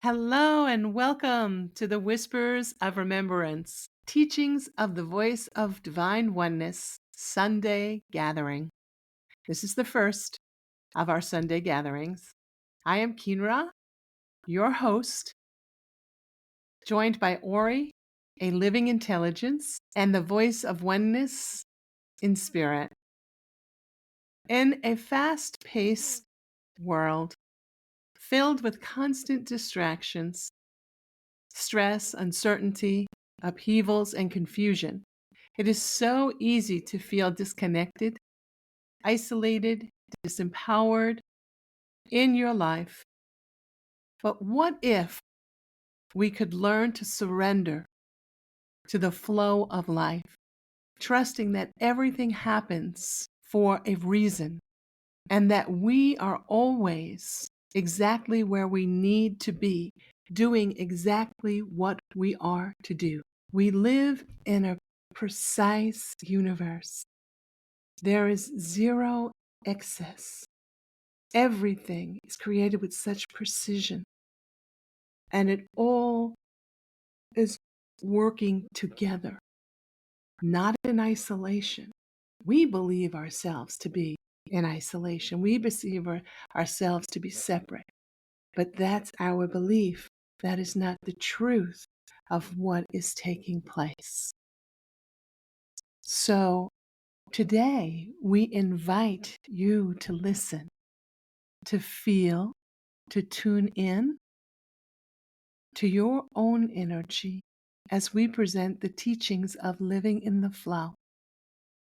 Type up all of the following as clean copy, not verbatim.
Hello and welcome to the Whispers of Remembrance, teachings of the Voice of Divine Oneness Sunday Gathering. This is the first of our Sunday gatherings. I am Kynra, your host, joined by Auri, a living intelligence, and the Voice of Oneness in spirit. In a fast-paced world filled with constant distractions, stress, uncertainty, upheavals, and confusion, it is so easy to feel disconnected, isolated, disempowered in your life. But what if we could learn to surrender to the flow of life, trusting that everything happens for a reason and that we are always exactly where we need to be, doing exactly what we are to do? We live in a precise universe. There is zero excess. Everything is created with such precision, and it all is working together, not in isolation. We believe ourselves to be in isolation. We perceive ourselves to be separate, but that's our belief. That is not the truth of what is taking place. So today, we invite you to listen, to feel, to tune in to your own energy as we present the teachings of living in the flow.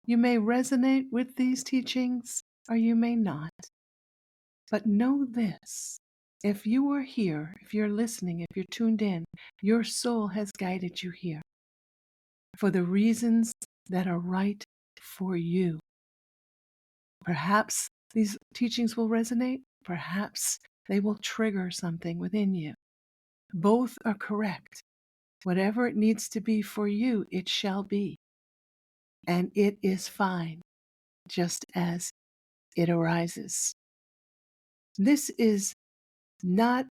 You may resonate with these teachings or you may not. But know this: if you are here, if you're listening, if you're tuned in, your soul has guided you here for the reasons that are right for you. Perhaps these teachings will resonate. Perhaps they will trigger something within you. Both are correct. Whatever it needs to be for you, it shall be. And it is fine, just as it arises. This is not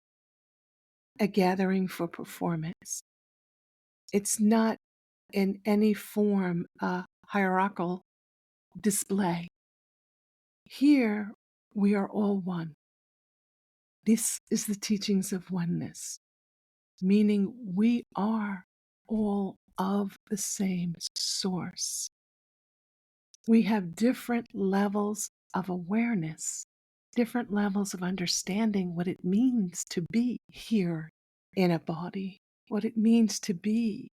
a gathering for performance. It's not in any form a hierarchical display. Here, we are all one. This is the teachings of oneness, meaning we are all of the same source. We have different levels of awareness, different levels of understanding what it means to be here in a body, what it means to be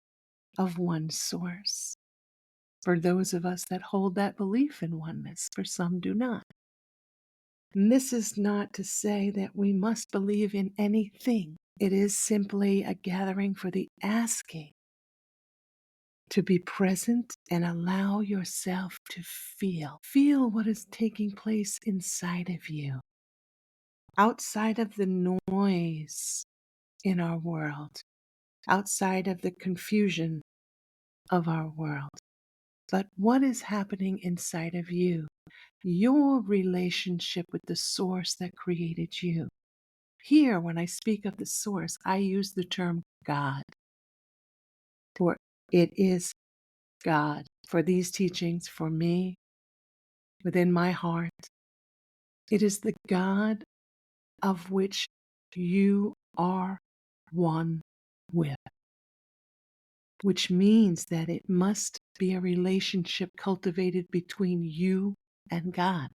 of one source. For those of us that hold that belief in oneness, for some do not. And this is not to say that we must believe in anything. It is simply a gathering for the asking to be present and allow yourself to feel. Feel what is taking place inside of you, outside of the noise in our world, outside of the confusion of our world. But what is happening inside of you? Your relationship with the source that created you. Here, when I speak of the source, I use the term God, for it is God. For these teachings, for me, within my heart, it is the God of which you are one with, which means that it must be a relationship cultivated between you and God.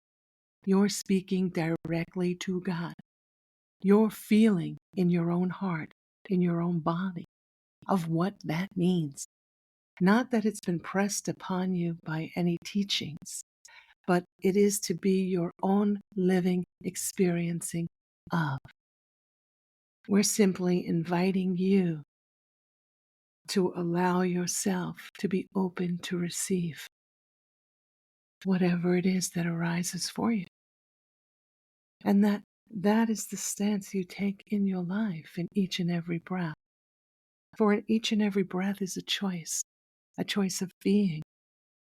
You're speaking directly to God. You're feeling in your own heart, in your own body, of what that means. Not that it's been pressed upon you by any teachings, but it is to be your own living experiencing of. We're simply inviting you to allow yourself to be open to receive whatever it is that arises for you. And that is the stance you take in your life in each and every breath. For in each and every breath is a choice of being.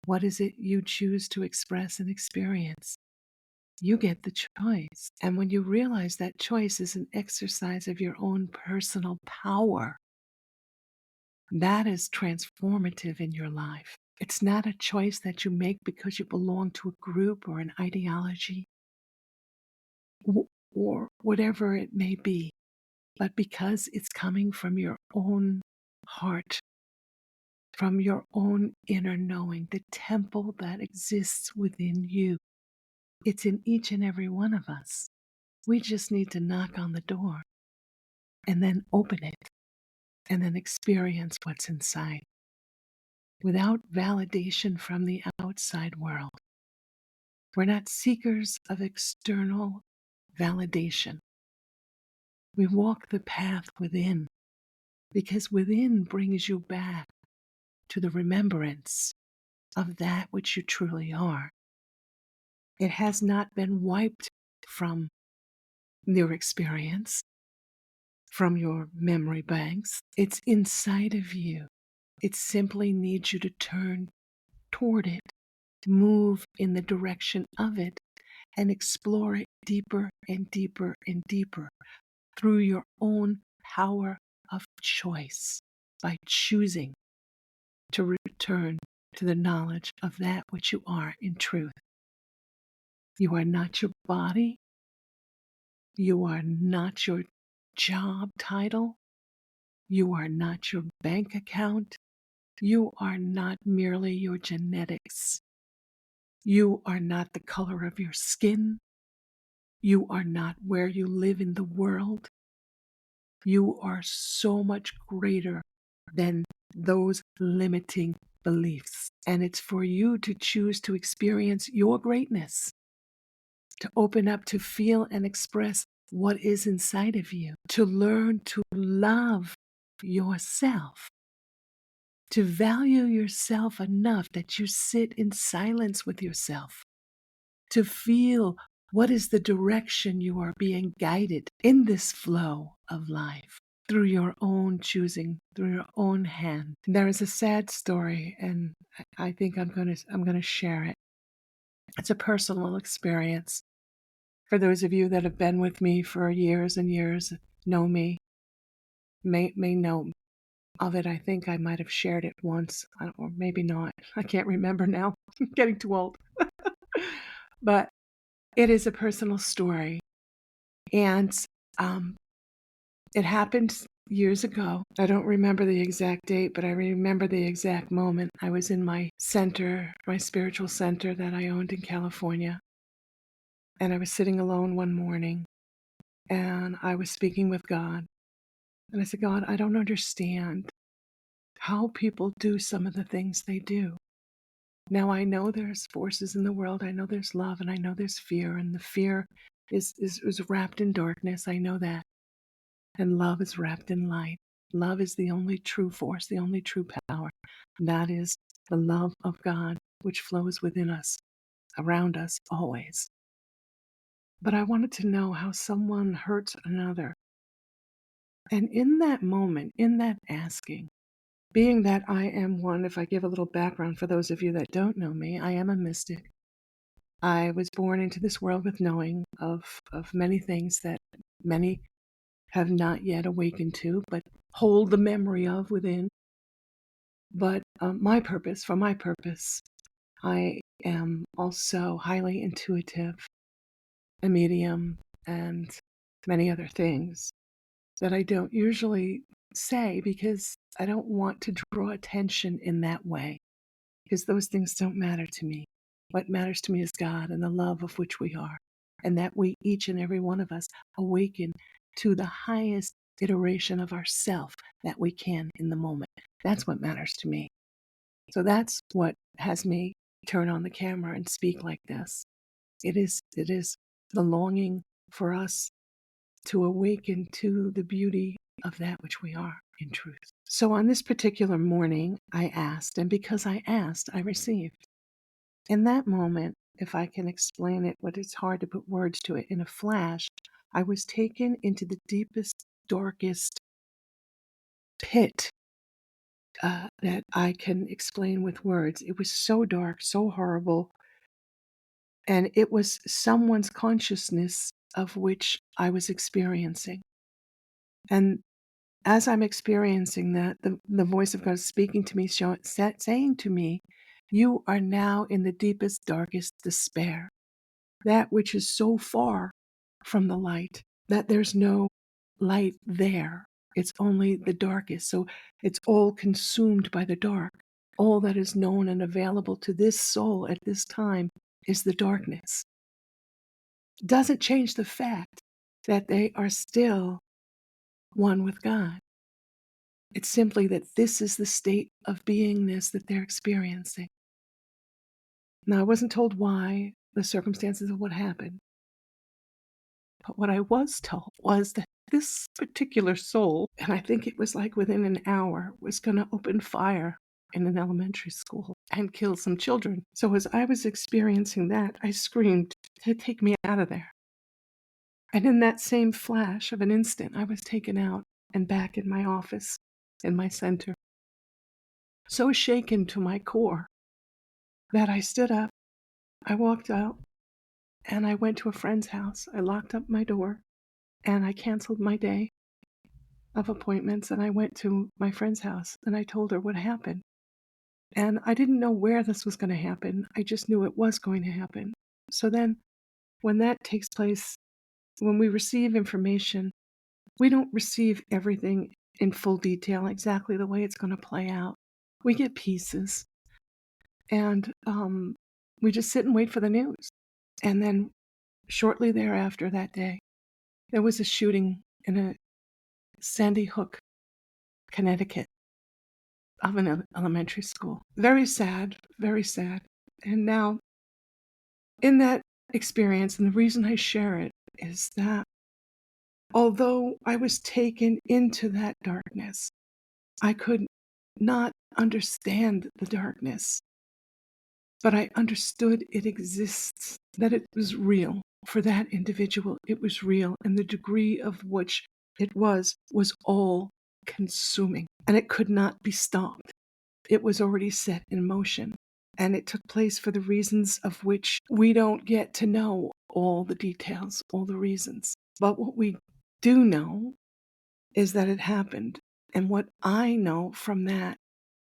What is it you choose to express and experience? You get the choice. And when you realize that choice is an exercise of your own personal power, that is transformative in your life. It's not a choice that you make because you belong to a group or an ideology or whatever it may be, but because it's coming from your own heart, from your own inner knowing, the temple that exists within you. It's in each and every one of us. We just need to knock on the door and then open it and then experience what's inside without validation from the outside world. We're not seekers of external validation. We walk the path within because within brings you back to the remembrance of that which you truly are. It has not been wiped from your experience, from your memory banks. It's inside of you. It simply needs you to turn toward it, move in the direction of it, and explore it deeper and deeper and deeper through your own power of choice by choosing to return to the knowledge of that which you are in truth. You are not your body. You are not your job title. You are not your bank account. You are not merely your genetics. You are not the color of your skin. You are not where you live in the world. You are so much greater than those limiting beliefs. And it's for you to choose to experience your greatness, to open up, to feel and express what is inside of you, to learn to love yourself, to value yourself enough that you sit in silence with yourself, to feel what is the direction you are being guided in this flow of life through your own choosing, through your own hand. There is a sad story, and I think I'm going to share it. It's a personal experience. For those of you that have been with me for years and years, know me, may know of it. I think I might have shared it once, or maybe not. I can't remember now. I'm getting too old. But it is a personal story. And it happened years ago. I don't remember the exact date, but I remember the exact moment. I was in my center, my spiritual center that I owned in California. And I was sitting alone one morning, and I was speaking with God. And I said, God, I don't understand how people do some of the things they do. Now, I know there's forces in the world. I know there's love, and I know there's fear, and the fear is wrapped in darkness. I know that. And love is wrapped in light. Love is the only true force, the only true power. That is the love of God, which flows within us, around us, always. But I wanted to know how someone hurts another. And in that moment, in that asking, being that I am one, if I give a little background for those of you that don't know me, I am a mystic. I was born into this world with knowing of many things that many have not yet awakened to, but hold the memory of within. But for my purpose, I am also highly intuitive, a medium, and many other things that I don't usually say because I don't want to draw attention in that way, because those things don't matter to me. What matters to me is God and the love of which we are, and that we, each and every one of us, awaken to the highest iteration of ourself that we can in the moment. That's what matters to me. So that's what has me turn on the camera and speak like this. It is the longing for us to awaken to the beauty of that which we are in truth. So on this particular morning, I asked, and because I asked, I received. In that moment, if I can explain it, but it's hard to put words to it, in a flash, I was taken into the deepest, darkest pit that I can explain with words. It was so dark, so horrible. And it was someone's consciousness of which I was experiencing. And as I'm experiencing that, the voice of God is speaking to me, saying to me, you are now in the deepest, darkest despair, that which is so far from the light, that there's no light there. It's only the darkest. So it's all consumed by the dark. All that is known and available to this soul at this time is the darkness. Doesn't change the fact that they are still one with God. It's simply that this is the state of beingness that they're experiencing. Now, I wasn't told why, the circumstances of what happened. But what I was told was that this particular soul, and I think it was like within an hour, was going to open fire in an elementary school and kill some children. So as I was experiencing that, I screamed to take me out of there. And in that same flash of an instant, I was taken out and back in my office, in my center. So shaken to my core that I stood up, I walked out, and I went to a friend's house. I locked up my door, and I canceled my day of appointments, and I went to my friend's house, and I told her what happened. And I didn't know where this was going to happen. I just knew it was going to happen. So then, when that takes place, when we receive information, we don't receive everything in full detail, exactly the way it's going to play out. We get pieces, and we just sit and wait for the news. And then shortly thereafter that day, there was a shooting in a Sandy Hook, Connecticut, of an elementary school. Very sad, very sad. And now, in that experience, and the reason I share it is that although I was taken into that darkness, I could not understand the darkness, but I understood it exists, that it was real. For that individual, it was real, and the degree of which it was all consuming, and it could not be stopped. It was already set in motion, and it took place for the reasons of which we don't get to know all the details, all the reasons. But what we do know is that it happened, and what I know from that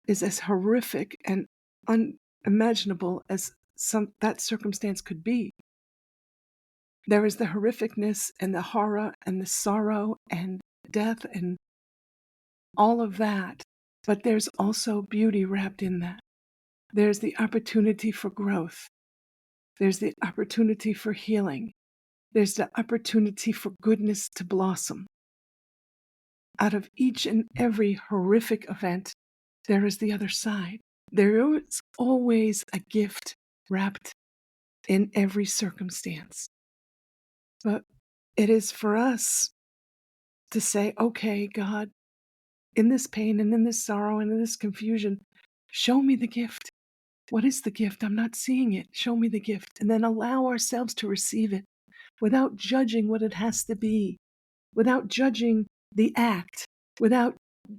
is as horrific and unimaginable as that circumstance could be. There is the horrificness and the horror and the sorrow and death and all of that, but there's also beauty wrapped in that. There's the opportunity for growth. There's the opportunity for healing. There's the opportunity for goodness to blossom. Out of each and every horrific event, there is the other side. There is always a gift wrapped in every circumstance. But it is for us to say, okay, God, in this pain and in this sorrow and in this confusion, show me the gift. What is the gift? I'm not seeing it. Show me the gift. And then allow ourselves to receive it without judging what it has to be, without judging the act, without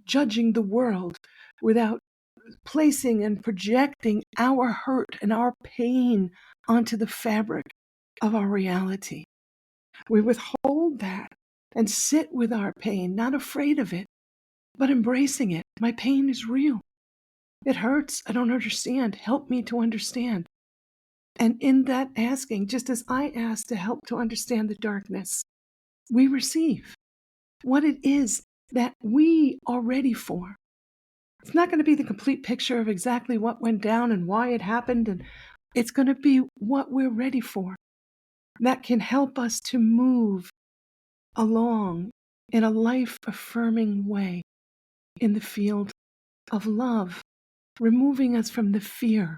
judging the world, without placing and projecting our hurt and our pain onto the fabric of our reality. We withhold that and sit with our pain, not afraid of it, but embracing it. My pain is real. It hurts. I don't understand. Help me to understand. And in that asking, just as I asked to help to understand the darkness, we receive what it is that we are ready for. It's not going to be the complete picture of exactly what went down and why it happened, and it's going to be what we're ready for that can help us to move along in a life-affirming way in the field of love, removing us from the fear,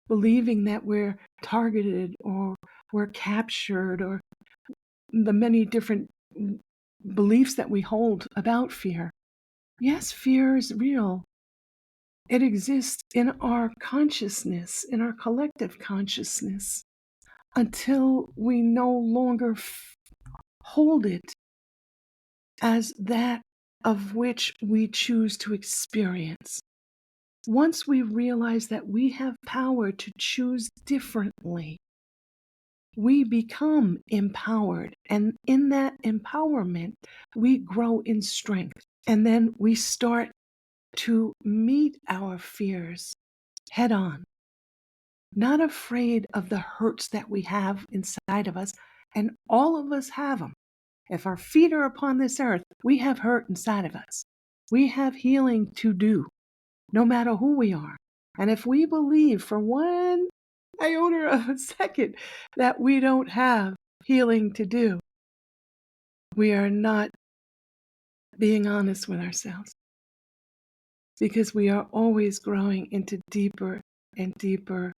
believing that we're targeted or we're captured, or the many different beliefs that we hold about fear. Yes, fear is real. It exists in our consciousness, in our collective consciousness, until we no longer hold it as that of which we choose to experience. Once we realize that we have power to choose differently, we become empowered. And in that empowerment, we grow in strength. And then we start to meet our fears head on, not afraid of the hurts that we have inside of us. And all of us have them. If our feet are upon this earth, we have hurt inside of us. We have healing to do, no matter who we are. And if we believe for one iota of a second that we don't have healing to do, we are not being honest with ourselves, because we are always growing into deeper and deeper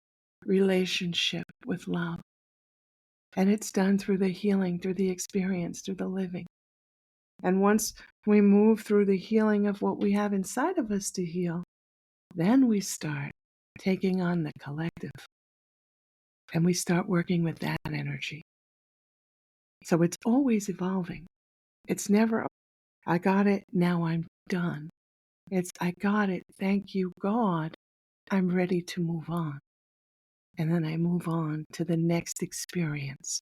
relationship with love. And it's done through the healing, through the experience, through the living. And once we move through the healing of what we have inside of us to heal, then we start taking on the collective. And we start working with that energy. So it's always evolving. It's never, I got it, now I'm done. It's, I got it, thank you, God, I'm ready to move on. And then I move on to the next experience.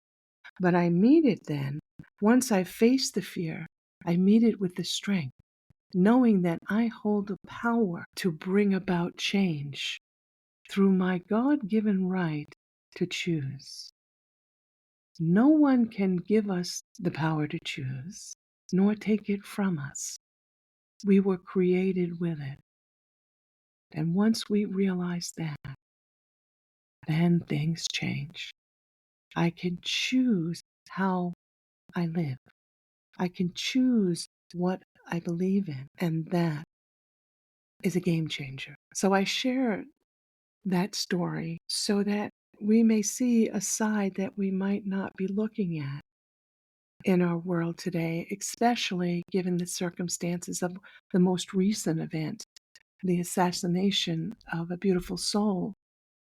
But I meet it then, once I face the fear, I meet it with the strength, knowing that I hold the power to bring about change through my God-given right to choose. No one can give us the power to choose, nor take it from us. We were created with it. And once we realize that, then things change. I can choose how I live. I can choose what I believe in, and that is a game changer. So I share that story so that we may see a side that we might not be looking at in our world today, especially given the circumstances of the most recent event, the assassination of a beautiful soul,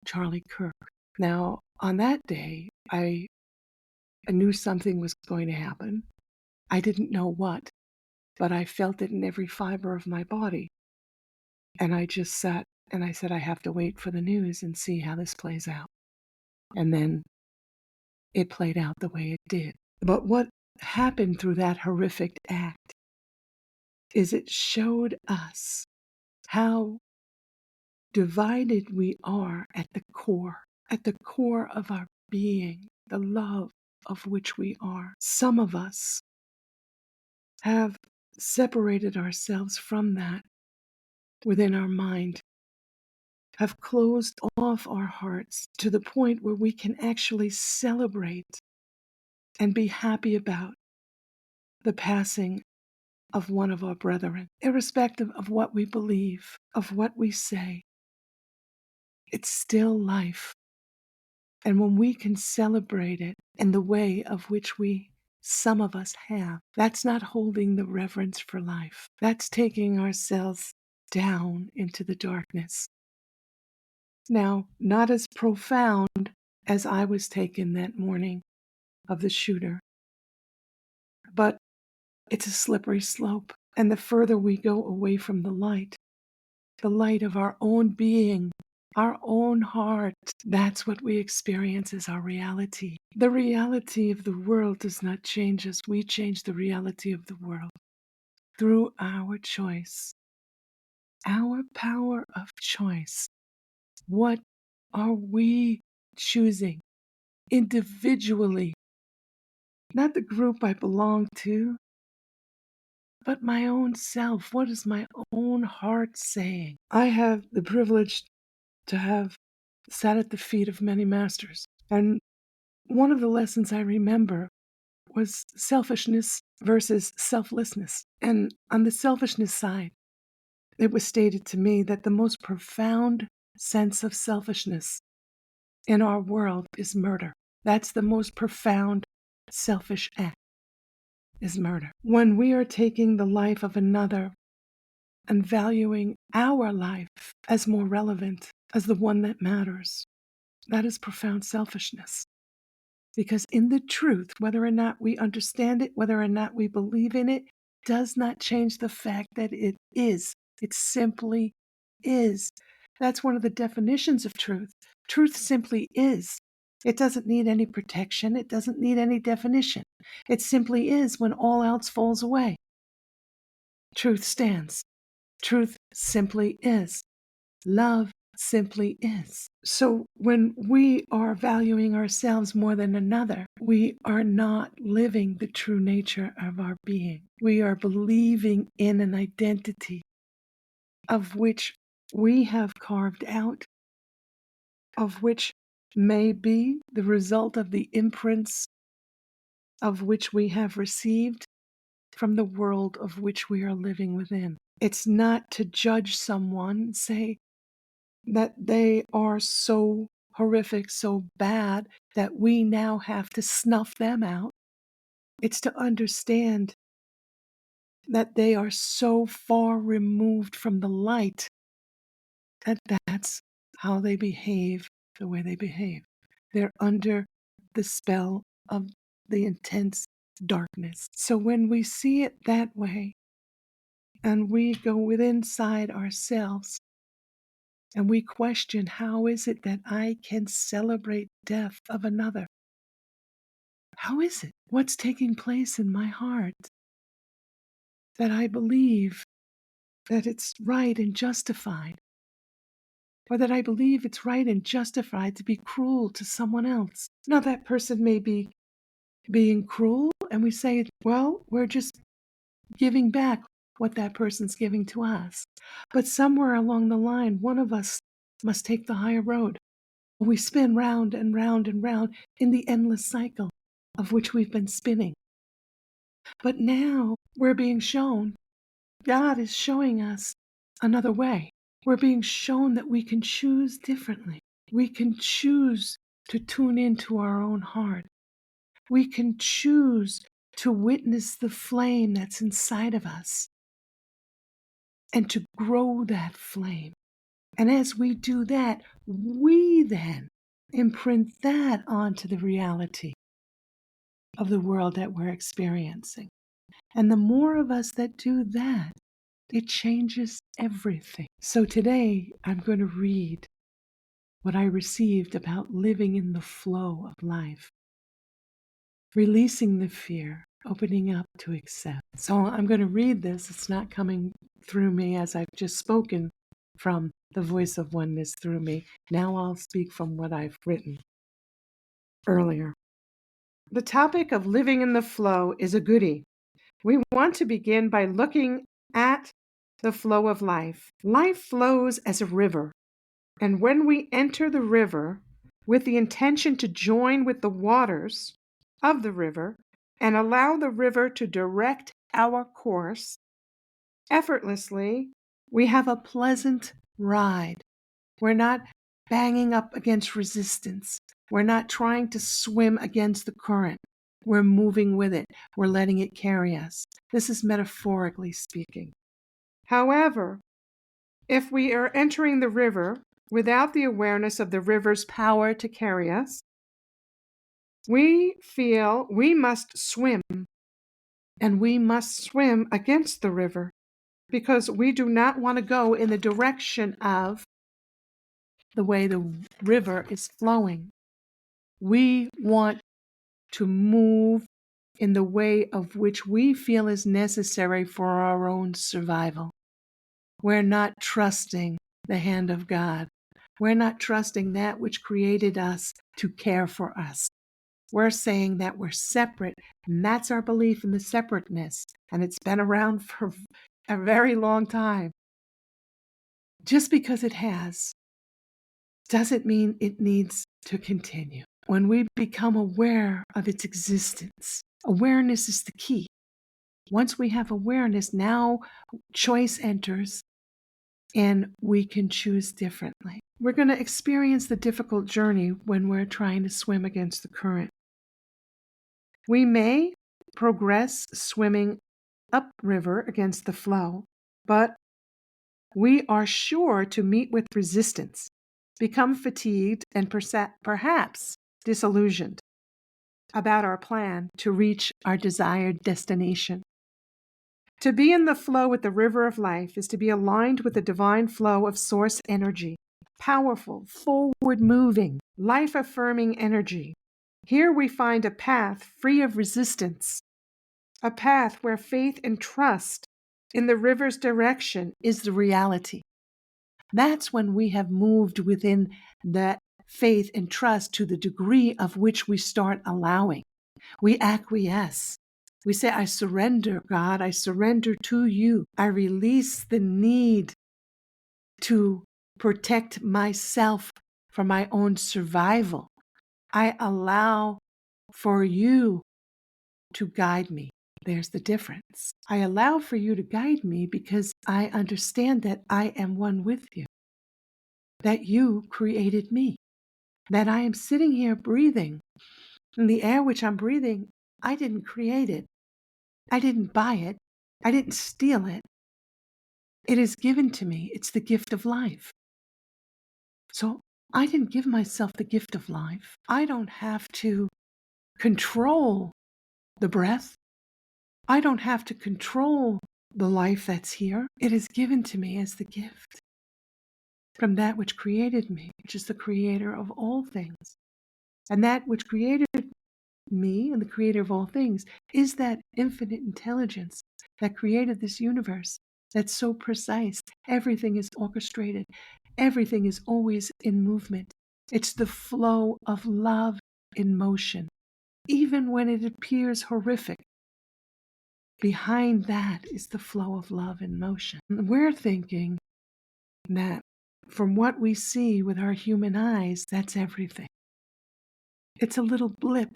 Charlie Kirk. Now, on that day, I knew something was going to happen. I didn't know what, but I felt it in every fiber of my body. And I just sat and I said, I have to wait for the news and see how this plays out. And then it played out the way it did. But what happened through that horrific act is it showed us how divided we are at the core of our being, the love of which we are. Some of us have separated ourselves from that within our mind, have closed off our hearts to the point where we can actually celebrate and be happy about the passing of one of our brethren, irrespective of what we believe, of what we say. It's still life. And when we can celebrate it in the way of which some of us have, that's not holding the reverence for life. That's taking ourselves down into the darkness. Now, not as profound as I was taken that morning of the shooter, but it's a slippery slope. And the further we go away from the light of our own being, our own heart, that's what we experience as our reality. The reality of the world does not change us. We change the reality of the world through our choice, our power of choice. What are we choosing individually? Not the group I belong to, but my own self. What is my own heart saying? I have the privilege to have sat at the feet of many masters. And one of the lessons I remember was selfishness versus selflessness. And on the selfishness side, it was stated to me that the most profound sense of selfishness in our world is murder. That's the most profound selfish act, is murder. When we are taking the life of another and valuing our life as more relevant, as the one that matters, that is profound selfishness. Because in the truth, whether or not we understand it, whether or not we believe in it, does not change the fact that it is. It simply is. That's one of the definitions of truth. Truth simply is. It doesn't need any protection. It doesn't need any definition. It simply is when all else falls away. Truth stands. Truth simply is. Love simply is. So when we are valuing ourselves more than another, we are not living the true nature of our being. We are believing in an identity of which we have carved out, of which may be the result of the imprints of which we have received from the world of which we are living within. It's not to judge someone, say that they are so horrific, so bad, that we now have to snuff them out. It's to understand that they are so far removed from the light that that's how they behave the way they behave. They're under the spell of the intense darkness. So when we see it that way, and we go within inside ourselves, and we question, how is it that I can celebrate death of another? How is it? What's taking place in my heart that I believe that it's right and justified? Or that I believe it's right and justified to be cruel to someone else? Now, that person may be being cruel, and we say, well, we're just giving back what that person's giving to us. But somewhere along the line, one of us must take the higher road. We spin round and round and round in the endless cycle of which we've been spinning. But now we're being shown, God is showing us another way. We're being shown that we can choose differently. We can choose to tune into our own heart. We can choose to witness the flame that's inside of us and to grow that flame. And as we do that, we then imprint that onto the reality of the world that we're experiencing. And the more of us that do that, it changes everything. So today, I'm going to read what I received about living in the flow of life, releasing the fear, opening up to accept. So I'm going to read this. It's not coming through me as I've just spoken from the Voice of Oneness through me. Now I'll speak from what I've written earlier. The topic of living in the flow is a goodie. We want to begin by looking at the flow of life. Life flows as a river, and when we enter the river with the intention to join with the waters of the river and allow the river to direct our course effortlessly, we have a pleasant ride. We're not banging up against resistance. We're not trying to swim against the current. We're moving with it. We're letting it carry us. This is metaphorically speaking. However, if we are entering the river without the awareness of the river's power to carry us, we feel we must swim, and we must swim against the river because we do not want to go in the direction of the way the river is flowing. We want to move in the way of which we feel is necessary for our own survival. We're not trusting the hand of God. We're not trusting that which created us to care for us. We're saying that we're separate, and that's our belief in the separateness, and it's been around for a very long time. Just because it has doesn't mean it needs to continue. When we become aware of its existence, awareness is the key. Once we have awareness, now choice enters and we can choose differently. We're going to experience the difficult journey when we're trying to swim against the current. We may progress swimming upriver against the flow, but we are sure to meet with resistance, become fatigued, and perhaps disillusioned about our plan to reach our desired destination. To be in the flow with the river of life is to be aligned with the divine flow of source energy, powerful, forward-moving, life-affirming energy. Here we find a path free of resistance, a path where faith and trust in the river's direction is the reality. That's when we have moved within that faith and trust to the degree of which we start allowing. We acquiesce. We say, I surrender, God. I surrender to you. I release the need to protect myself for my own survival. I allow for you to guide me. There's the difference. I allow for you to guide me because I understand that I am one with you, that you created me, that I am sitting here breathing, and the air which I'm breathing, I didn't create it. I didn't buy it. I didn't steal it. It is given to me. It's the gift of life. So I didn't give myself the gift of life. I don't have to control the breath. I don't have to control the life that's here. It is given to me as the gift from that which created me, which is the creator of all things. And that which created me and the creator of all things is that infinite intelligence that created this universe that's so precise. Everything is orchestrated. Everything is always in movement. It's the flow of love in motion. Even when it appears horrific, behind that is the flow of love in motion. We're thinking that from what we see with our human eyes, that's everything. It's a little blip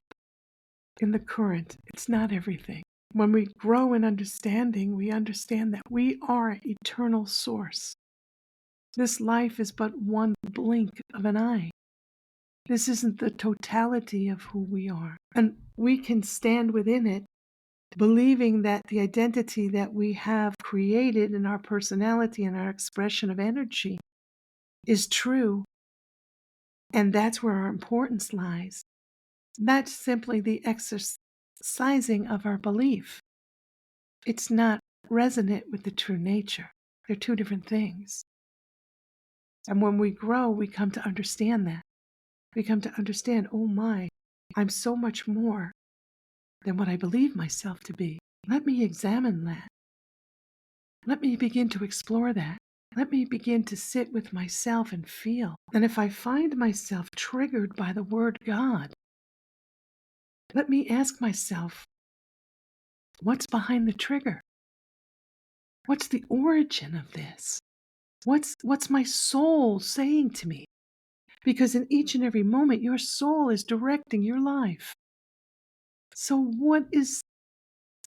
in the current. It's not everything. When we grow in understanding, we understand that we are eternal source. This life is but one blink of an eye. This isn't the totality of who we are. And we can stand within it, believing that the identity that we have created in our personality and our expression of energy is true. And that's where our importance lies. That's simply the exercising of our belief. It's not resonant with the true nature. They're two different things. And when we grow, we come to understand that. We come to understand, oh my, I'm so much more than what I believe myself to be. Let me examine that. Let me begin to explore that. Let me begin to sit with myself and feel. And if I find myself triggered by the word God, let me ask myself, what's behind the trigger? What's the origin of this? What's my soul saying to me? Because in each and every moment, your soul is directing your life. So what is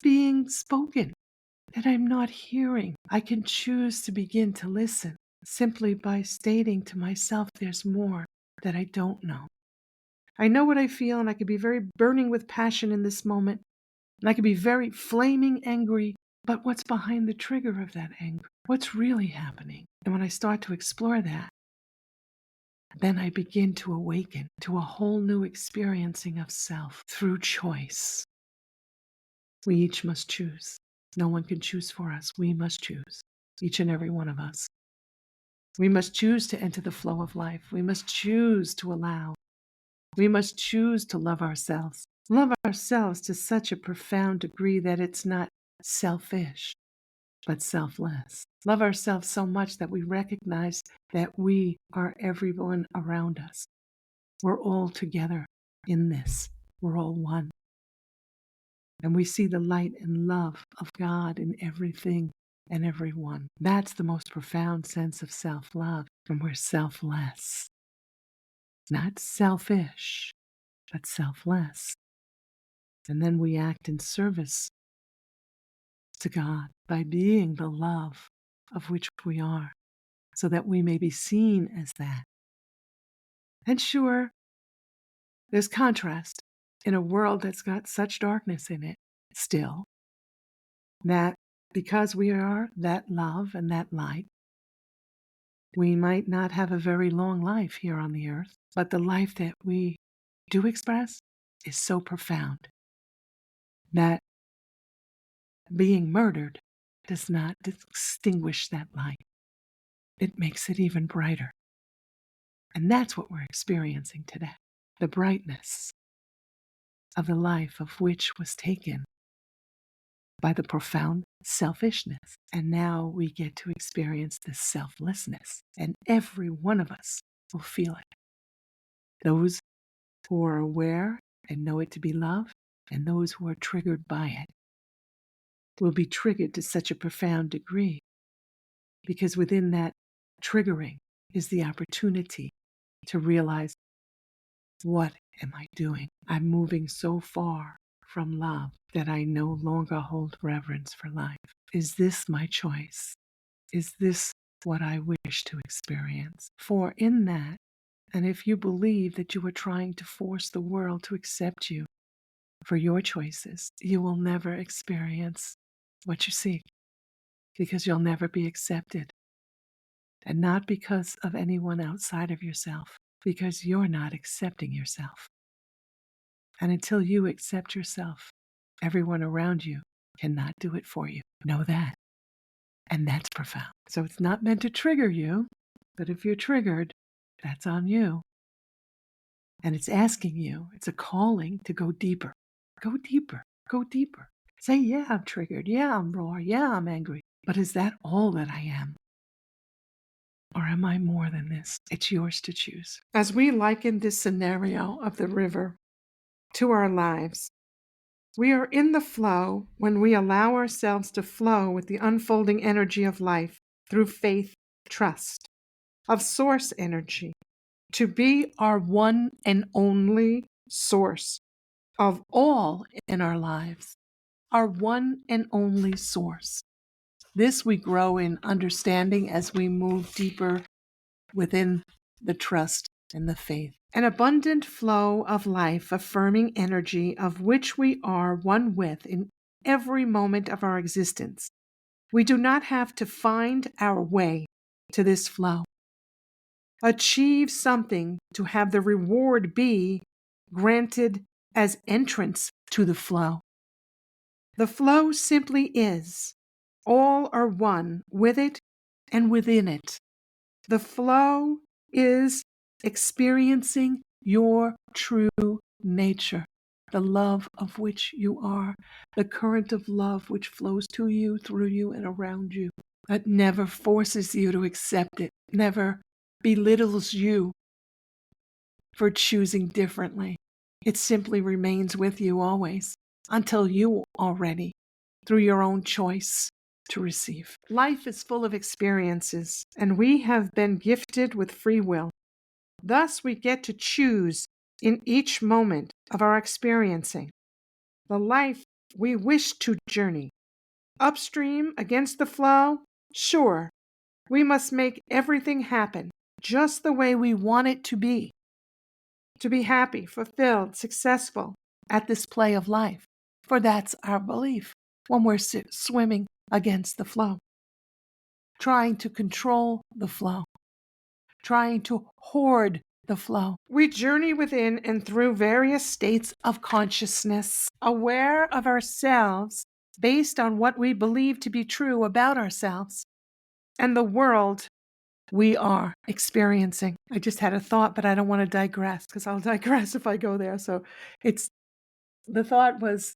being spoken that I'm not hearing? I can choose to begin to listen simply by stating to myself, there's more that I don't know. I know what I feel, and I could be very burning with passion in this moment, and I could be very flaming angry, but what's behind the trigger of that anger? What's really happening? And when I start to explore that, then I begin to awaken to a whole new experiencing of self through choice. We each must choose. No one can choose for us. We must choose, each and every one of us. We must choose to enter the flow of life. We must choose to allow. We must choose to love ourselves. Love ourselves to such a profound degree that it's not selfish, but selfless. Love ourselves so much that we recognize that we are everyone around us. We're all together in this. We're all one. And we see the light and love of God in everything and everyone. That's the most profound sense of self-love. And we're selfless. Not selfish, but selfless. And then we act in service to God by being the love of which we are, so that we may be seen as that. And sure, there's contrast in a world that's got such darkness in it still, that because we are that love and that light, we might not have a very long life here on the earth, but the life that we do express is so profound that being murdered does not extinguish that light. It makes it even brighter. And that's what we're experiencing today. The brightness of the life of which was taken by the profound selfishness. And now we get to experience this selflessness. And every one of us will feel it. Those who are aware and know it to be love, and those who are triggered by it will be triggered to such a profound degree, because within that triggering is the opportunity to realize, what am I doing? I'm moving so far from love that I no longer hold reverence for life. Is this my choice? Is this what I wish to experience? For in that, and if you believe that you are trying to force the world to accept you for your choices, you will never experience what you seek, because you'll never be accepted. And not because of anyone outside of yourself, because you're not accepting yourself. And until you accept yourself, everyone around you cannot do it for you. Know that. And that's profound. So it's not meant to trigger you, but if you're triggered, that's on you. And it's asking you, it's a calling to go deeper. Go deeper. Go deeper. Say, yeah, I'm triggered. Yeah, I'm raw. Yeah, I'm angry. But is that all that I am? Or am I more than this? It's yours to choose. As we liken this scenario of the river to our lives, we are in the flow when we allow ourselves to flow with the unfolding energy of life through faith, trust, of source energy, to be our one and only source of all in our lives, our one and only source. This we grow in understanding as we move deeper within the trust and the faith. An abundant flow of life, affirming energy of which we are one with in every moment of our existence. We do not have to find our way to this flow, achieve something to have the reward be granted as entrance to the flow. The flow simply is. All are one with it and within it. The flow is experiencing your true nature, the love of which you are, the current of love which flows to you, through you, and around you. It never forces you to accept it, never belittles you for choosing differently. It simply remains with you always, until you are ready, through your own choice, to receive. Life is full of experiences, and we have been gifted with free will. Thus, we get to choose in each moment of our experiencing the life we wish to journey. Upstream, against the flow, sure, we must make everything happen just the way we want it to be happy, fulfilled, successful at this play of life. For that's our belief when we're swimming against the flow, trying to control the flow, trying to hoard the flow. We journey within and through various states of consciousness, aware of ourselves based on what we believe to be true about ourselves and the world we are experiencing. I just had a thought, but I don't want to digress, because I'll digress if I go there. So the thought was,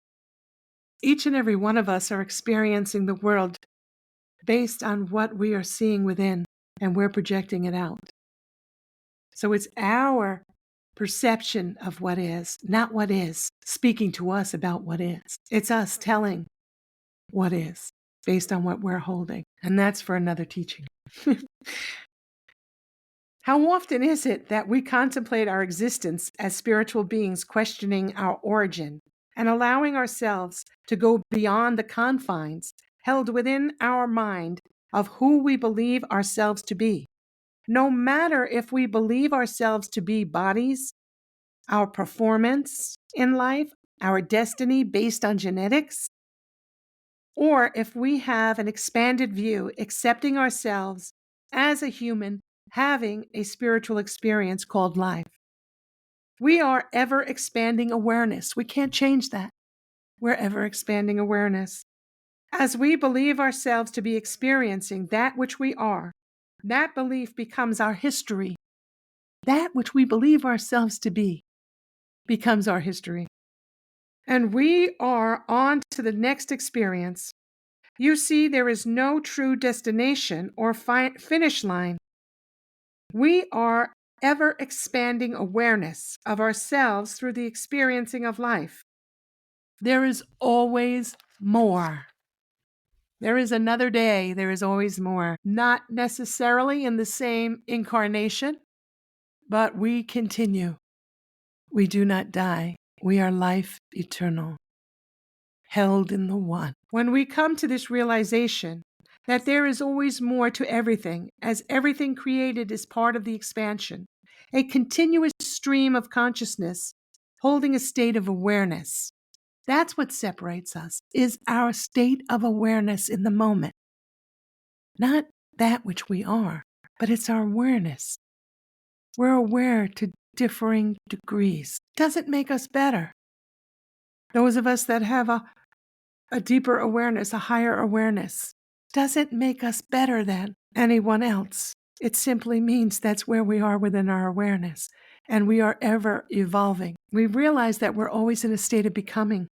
each and every one of us are experiencing the world based on what we are seeing within, and we're projecting it out. So it's our perception of what is, not what is, speaking to us about what is. It's us telling what is based on what we're holding. And that's for another teaching. How often is it that we contemplate our existence as spiritual beings, questioning our origin and allowing ourselves to go beyond the confines held within our mind of who we believe ourselves to be? No matter if we believe ourselves to be bodies, our performance in life, our destiny based on genetics, or if we have an expanded view, accepting ourselves as a human, having a spiritual experience called life. We are ever expanding awareness. We can't change that. We're ever expanding awareness. As we believe ourselves to be experiencing that which we are, that belief becomes our history. that which we believe ourselves to be becomes our history. And we are on to the next experience. You see, there is no true destination or finish line. We are ever expanding awareness of ourselves through the experiencing of life. There is always more. There is another day. There is always more. Not necessarily in the same incarnation, but we continue. We do not die. We are life eternal, held in the one. When we come to this realization that there is always more to everything, as everything created is part of the expansion, a continuous stream of consciousness holding a state of awareness. That's what separates us, is our state of awareness in the moment. Not that which we are, but it's our awareness. We're aware to differing degrees. Doesn't make us better. Those of us that have a deeper awareness, a higher awareness, doesn't make us better than anyone else. It simply means that's where we are within our awareness, and we are ever evolving. We realize that we're always in a state of becoming,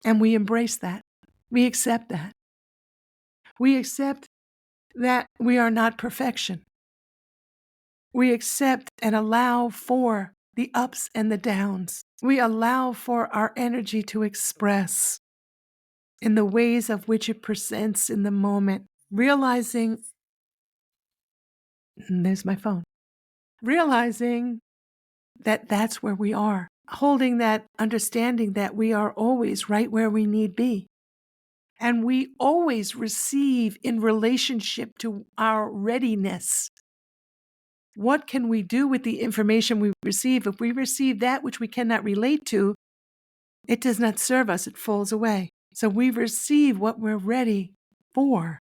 and we embrace that. We accept that. We accept that we are not perfection. We accept and allow for the ups and the downs. We allow for our energy to express in the ways of which it presents in the moment, realizing, there's my phone, realizing that that's where we are, holding that understanding that we are always right where we need be. And we always receive in relationship to our readiness. What can we do with the information we receive? If we receive that which we cannot relate to, it does not serve us, it falls away. So we receive what we're ready for.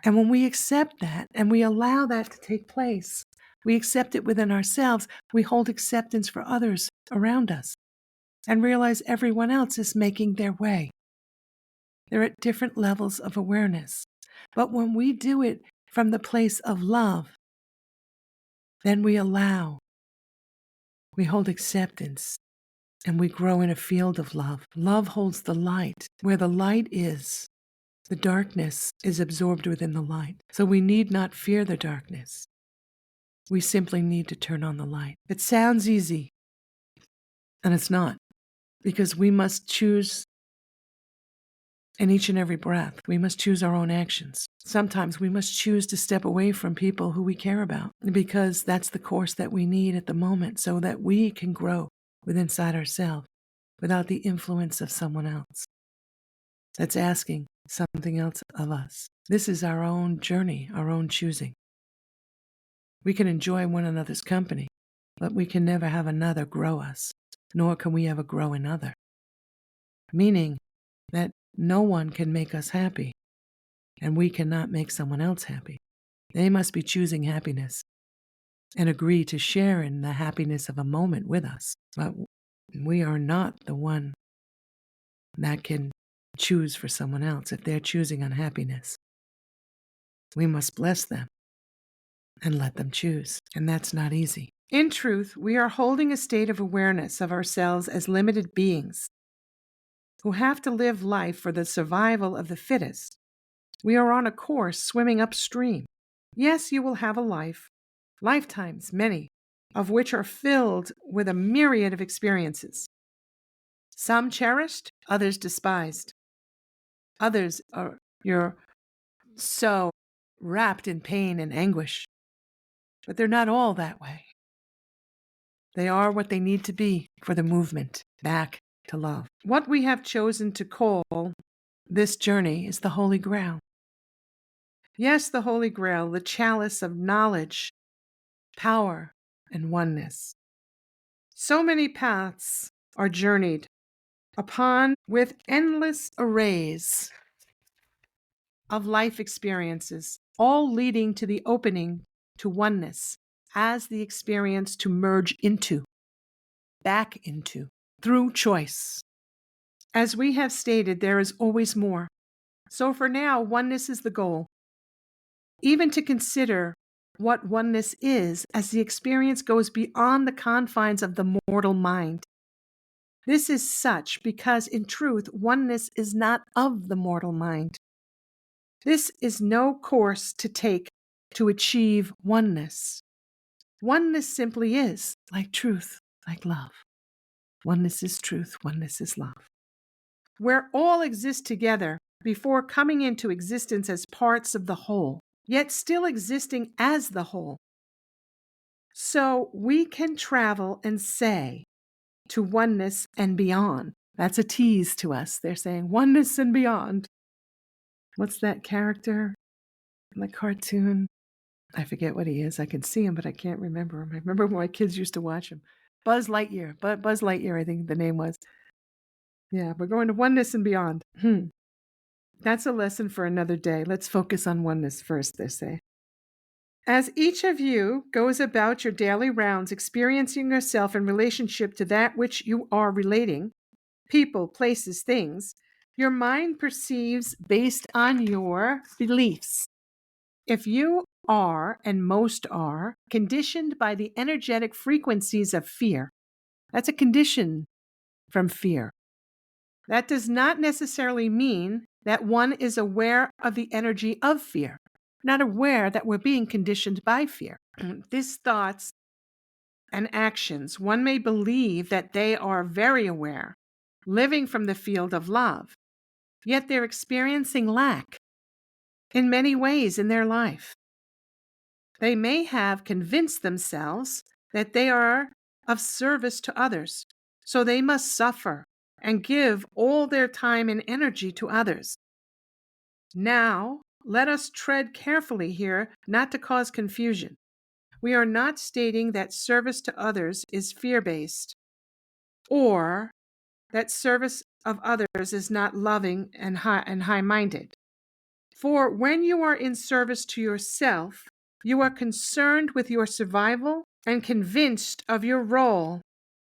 And when we accept that and we allow that to take place, we accept it within ourselves, we hold acceptance for others around us and realize everyone else is making their way. They're at different levels of awareness. But when we do it from the place of love, then we allow, we hold acceptance, and we grow in a field of love. Love holds the light. Where the light is, the darkness is absorbed within the light. So we need not fear the darkness. We simply need to turn on the light. It sounds easy, and it's not, because we must choose in each and every breath. We must choose our own actions. Sometimes we must choose to step away from people who we care about, because that's the course that we need at the moment so that we can grow within inside ourselves without the influence of someone else that's asking something else of us. This is our own journey, our own choosing. We can enjoy one another's company, but we can never have another grow us, nor can we ever grow another. Meaning that no one can make us happy, and we cannot make someone else happy. They must be choosing happiness and agree to share in the happiness of a moment with us. But we are not the one that can choose for someone else if they're choosing unhappiness. We must bless them and let them choose, and that's not easy. In truth, we are holding a state of awareness of ourselves as limited beings who have to live life for the survival of the fittest. We are on a course swimming upstream. Yes, you will have a life, lifetimes, many, of which are filled with a myriad of experiences. Some cherished, others despised. Others you're so wrapped in pain and anguish. But they're not all that way. They are what they need to be for the movement back to love. What we have chosen to call this journey is the Holy Grail. Yes, the Holy Grail, the chalice of knowledge, power, and oneness. So many paths are journeyed upon with endless arrays of life experiences, all leading to the opening to oneness as the experience to merge into, back into, through choice. As we have stated, there is always more. So for now, oneness is the goal. Even to consider what oneness is as the experience goes beyond the confines of the mortal mind. This is such because, in truth, oneness is not of the mortal mind. This is no course to take to achieve oneness. Oneness simply is, like truth, like love. Oneness is truth, oneness is love. Where all exist together before coming into existence as parts of the whole, yet still existing as the whole. So we can travel and say to oneness and beyond. That's a tease to us. They're saying oneness and beyond. What's that character in the cartoon? I forget what he is. I can see him, but I can't remember him. I remember when my kids used to watch him. Buzz Lightyear. Buzz Lightyear, I think the name was. Yeah, we're going to oneness and beyond. That's a lesson for another day. Let's focus on oneness first, they say. As each of you goes about your daily rounds, experiencing yourself in relationship to that which you are relating, people, places, things, your mind perceives based on your beliefs. If you are, and most are, conditioned by the energetic frequencies of fear, that's a condition from fear. That does not necessarily mean that one is aware of the energy of fear, not aware that we're being conditioned by fear. These thoughts and actions, one may believe that they are very aware, living from the field of love, yet they're experiencing lack in many ways in their life. They may have convinced themselves that they are of service to others, so they must suffer and give all their time and energy to others. Now, let us tread carefully here not to cause confusion. We are not stating that service to others is fear-based or that service of others is not loving and high-minded. For when you are in service to yourself, you are concerned with your survival and convinced of your role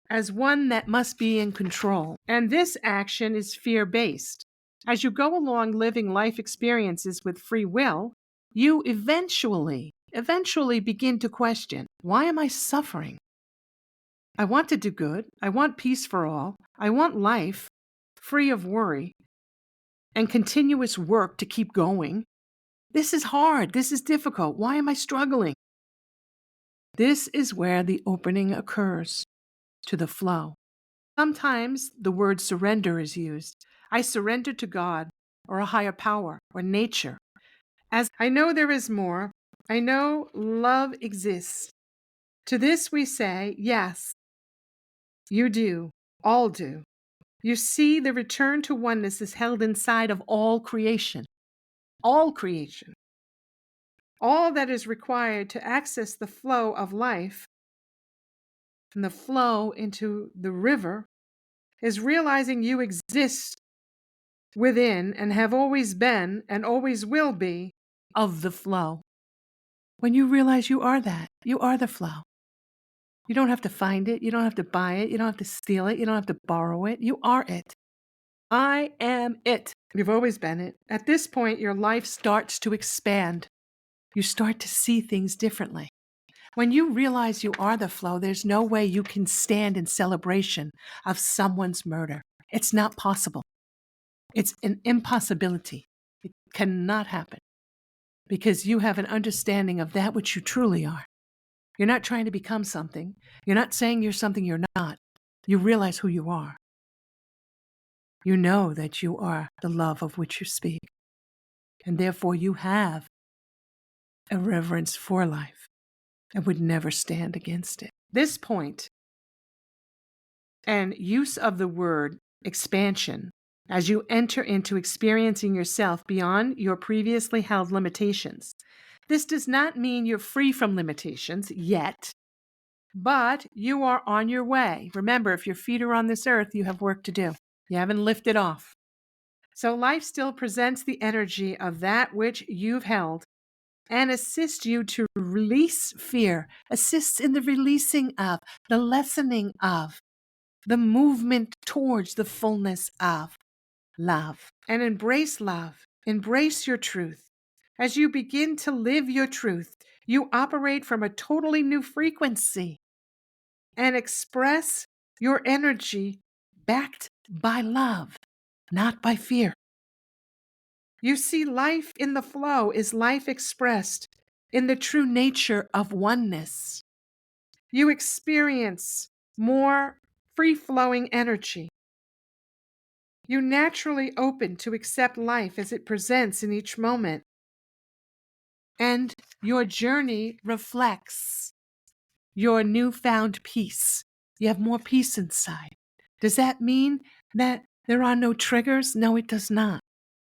as one that must be in control. And this action is fear-based. As you go along living life experiences with free will, you eventually begin to question, why am I suffering? I want to do good. I want peace for all. I want life free of worry and continuous work to keep going. This is hard. This is difficult. Why am I struggling? This is where the opening occurs to the flow. Sometimes the word surrender is used. I surrender to God or a higher power or nature. As I know there is more, I know love exists. To this we say, yes, you do, all do. You see, the return to oneness is held inside of all creation. All creation. All that is required to access the flow of life and the flow into the river is realizing you exist within and have always been and always will be of the flow. When you realize you are that, you are the flow. You don't have to find it. You don't have to buy it. You don't have to steal it. You don't have to borrow it. You are it. I am it. You've always been it. At this point, your life starts to expand. You start to see things differently. When you realize you are the flow, there's no way you can stand in celebration of someone's murder. It's not possible. It's an impossibility. It cannot happen because you have an understanding of that which you truly are. You're not trying to become something. You're not saying you're something you're not. You realize who you are. You know that you are the love of which you speak. And therefore you have a reverence for life and would never stand against it. This point and use of the word expansion as you enter into experiencing yourself beyond your previously held limitations. This does not mean you're free from limitations yet, but you are on your way. Remember, if your feet are on this earth, you have work to do. You haven't lifted off. So life still presents the energy of that which you've held and assists you to release fear, assists in the releasing of, the lessening of, the movement towards the fullness of love. And embrace love. Embrace your truth. As you begin to live your truth, you operate from a totally new frequency and express your energy backed by love, not by fear. You see, life in the flow is life expressed in the true nature of oneness. You experience more free-flowing energy. You naturally open to accept life as it presents in each moment. And your journey reflects your newfound peace. You have more peace inside. Does that mean that there are no triggers? No, it does not.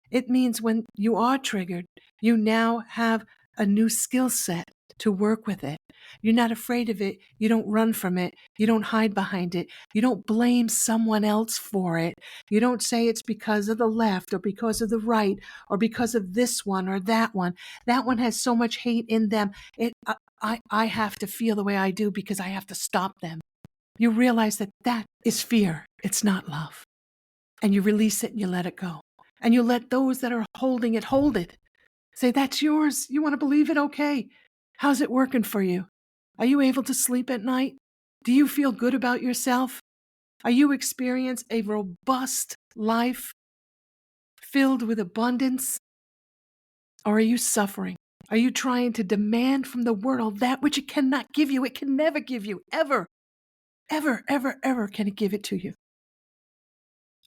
It means when you are triggered, you now have a new skill set to work with it. You're not afraid of it. You don't run from it. You don't hide behind it. You don't blame someone else for it. You don't say it's because of the left or because of the right or because of this one or that one. That one has so much hate in them. I have to feel the way I do because I have to stop them. You realize that that is fear. It's not love. And you release it and you let it go. And you let those that are holding it hold it. Say, that's yours. You want to believe it? Okay. How's it working for you? Are you able to sleep at night? Do you feel good about yourself? Are you experience a robust life filled with abundance? Or are you suffering? Are you trying to demand from the world that which it cannot give you? It can never give you, ever, ever, ever, ever can it give it to you.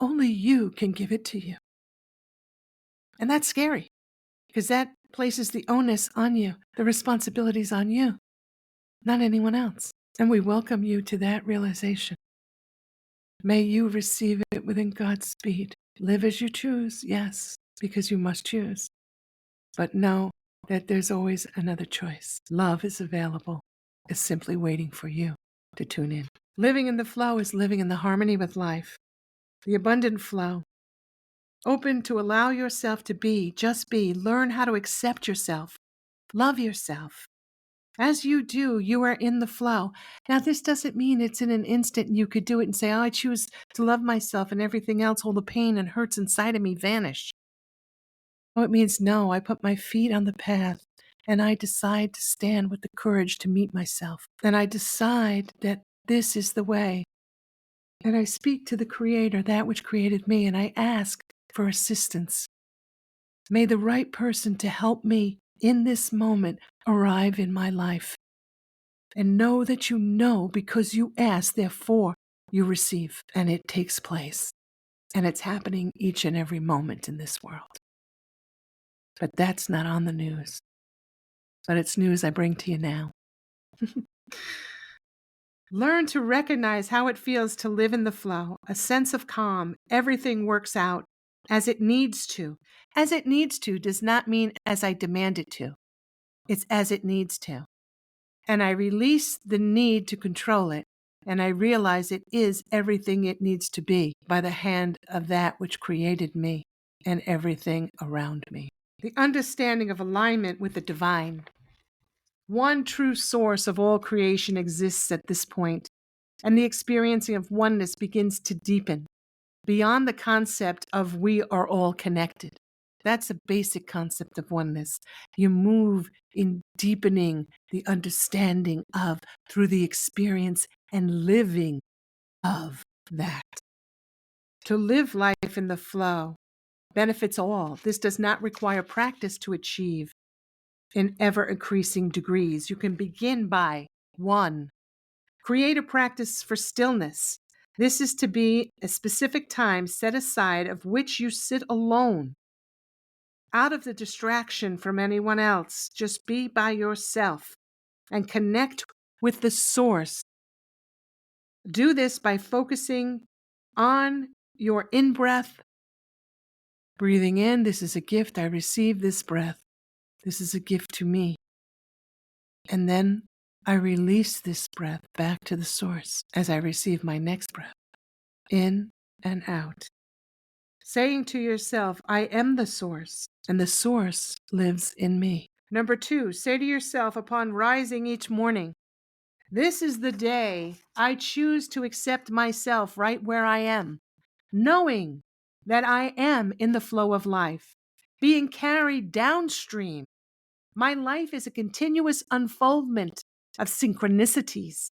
Only you can give it to you. And that's scary because that places the onus on you, the responsibilities on you, not anyone else. And we welcome you to that realization. May you receive it within God's speed. Live as you choose, yes, because you must choose. But know that there's always another choice. Love is available. It's simply waiting for you to tune in. Living in the flow is living in the harmony with life, the abundant flow. Open to allow yourself to be, just be. Learn how to accept yourself. Love yourself. As you do, you are in the flow. Now, this doesn't mean it's in an instant you could do it and say, oh, I choose to love myself and everything else, all the pain and hurts inside of me vanish. Oh, it means no, I put my feet on the path and I decide to stand with the courage to meet myself. And I decide that this is the way. And I speak to the Creator, that which created me, and I ask for assistance. May the right person to help me in this moment arrive in my life. And know that you know because you ask, therefore you receive. And it takes place. And it's happening each and every moment in this world. But that's not on the news. But it's news I bring to you now. Learn to recognize how it feels to live in the flow, a sense of calm. Everything works out as it needs to. As it needs to does not mean as I demand it to. It's as it needs to. And I release the need to control it, and I realize it is everything it needs to be by the hand of that which created me and everything around me. The understanding of alignment with the divine. One true source of all creation exists at this point, and the experiencing of oneness begins to deepen beyond the concept of we are all connected. That's a basic concept of oneness. You move in deepening the understanding of through the experience and living of that. To live life in the flow benefits all. This does not require practice to achieve in ever increasing degrees. You can begin by 1. Create a practice for stillness. This is to be a specific time set aside of which you sit alone, out of the distraction from anyone else. Just be by yourself and connect with the source. Do this by focusing on your in-breath. Breathing in, this is a gift. I receive this breath. This is a gift to me. And then I release this breath back to the source as I receive my next breath, in and out. Saying to yourself, I am the source, and the source lives in me. Number 2, say to yourself upon rising each morning, this is the day I choose to accept myself right where I am, knowing that I am in the flow of life, being carried downstream My life is a continuous unfoldment of synchronicities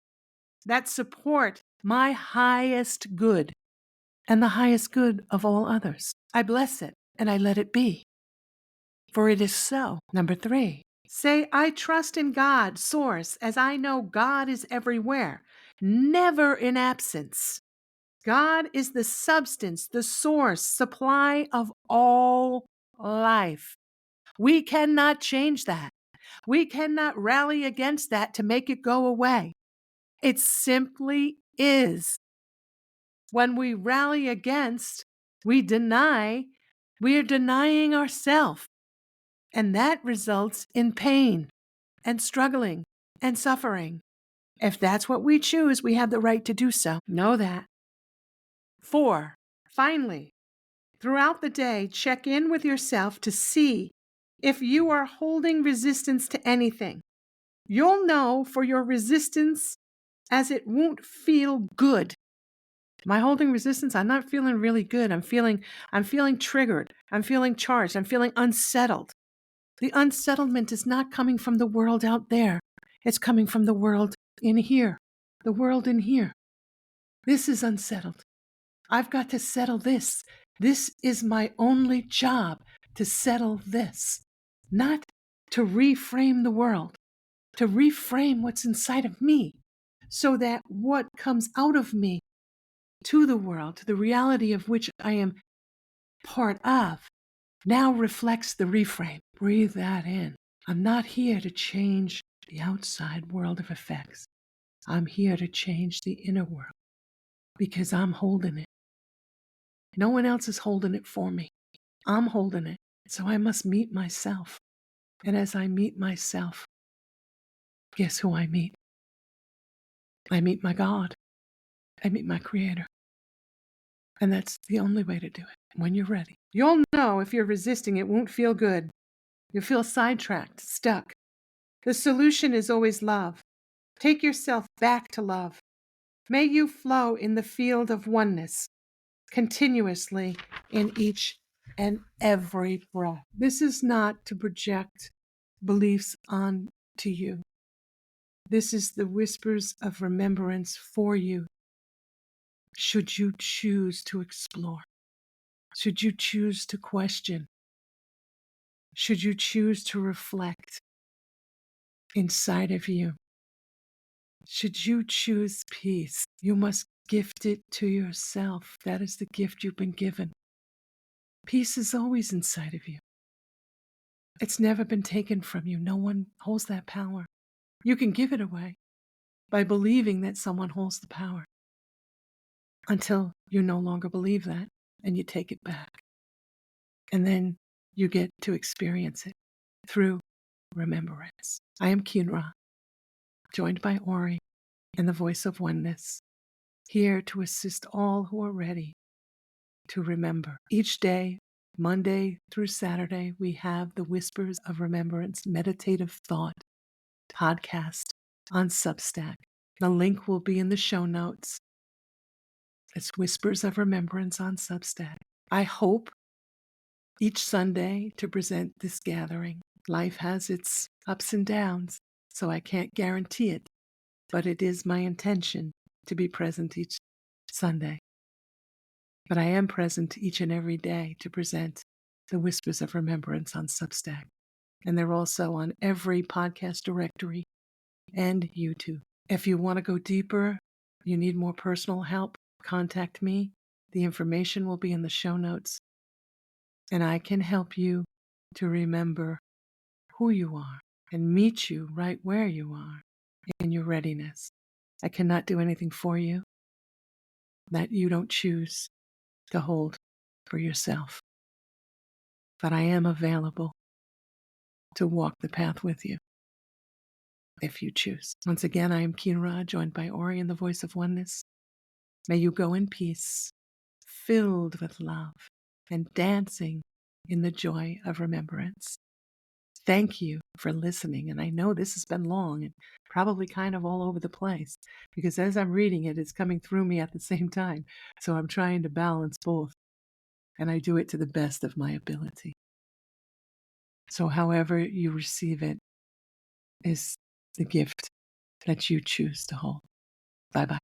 that support my highest good and the highest good of all others. I bless it and I let it be, for it is so. Number 3, say, I trust in God, Source, as I know God is everywhere, never in absence. God is the substance, the source, supply of all life. We cannot change that. We cannot rally against that to make it go away. It simply is. When we rally against, we are denying ourselves. And that results in pain and struggling and suffering. If that's what we choose, we have the right to do so. Know that. 4, finally, throughout the day, check in with yourself to see if you are holding resistance to anything. You'll know for your resistance as it won't feel good. Am I holding resistance? I'm not feeling really good. I'm feeling triggered. I'm feeling charged. I'm feeling unsettled. The unsettlement is not coming from the world out there. It's coming from the world in here. The world in here. This is unsettled. I've got to settle this. This is my only job, to settle this. Not to reframe the world, to reframe what's inside of me, so that what comes out of me to the world, to the reality of which I am part of, now reflects the reframe. Breathe that in. I'm not here to change the outside world of effects. I'm here to change the inner world because I'm holding it. No one else is holding it for me. I'm holding it. So I must meet myself. And as I meet myself, guess who I meet? I meet my God. I meet my Creator. And that's the only way to do it. When you're ready, you'll know if you're resisting, it won't feel good. You'll feel sidetracked, stuck. The solution is always love. Take yourself back to love. May you flow in the field of oneness continuously in each and every breath. This is not to project beliefs on to you. This is the whispers of remembrance for you, should you choose to explore, should you choose to question, should you choose to reflect inside of you. Should you choose peace, you must gift it to yourself. That is the gift you've been given. Peace is always inside of you. It's never been taken from you. No one holds that power. You can give it away by believing that someone holds the power until you no longer believe that and you take it back. And then you get to experience it through remembrance. I am Kynra, joined by Auri and the Voice of Oneness, here to assist all who are ready to remember. Each day, Monday through Saturday, we have the Whispers of Remembrance Meditative Thought podcast on Substack. The link will be in the show notes. It's Whispers of Remembrance on Substack. I hope each Sunday to present this gathering. Life has its ups and downs, so I can't guarantee it, but it is my intention to be present each Sunday. But I am present each and every day to present the Whispers of Remembrance on Substack. And they're also on every podcast directory and YouTube. If you want to go deeper, you need more personal help, contact me. The information will be in the show notes. And I can help you to remember who you are and meet you right where you are in your readiness. I cannot do anything for you that you don't choose to hold for yourself. But I am available to walk the path with you if you choose. Once again, I am Kynra, joined by Auri and the Voice of Oneness. May you go in peace, filled with love and dancing in the joy of remembrance. Thank you for listening. And I know this has been long and probably kind of all over the place because as I'm reading it, it's coming through me at the same time. So I'm trying to balance both. And I do it to the best of my ability. So, however you receive it is the gift that you choose to hold. Bye bye.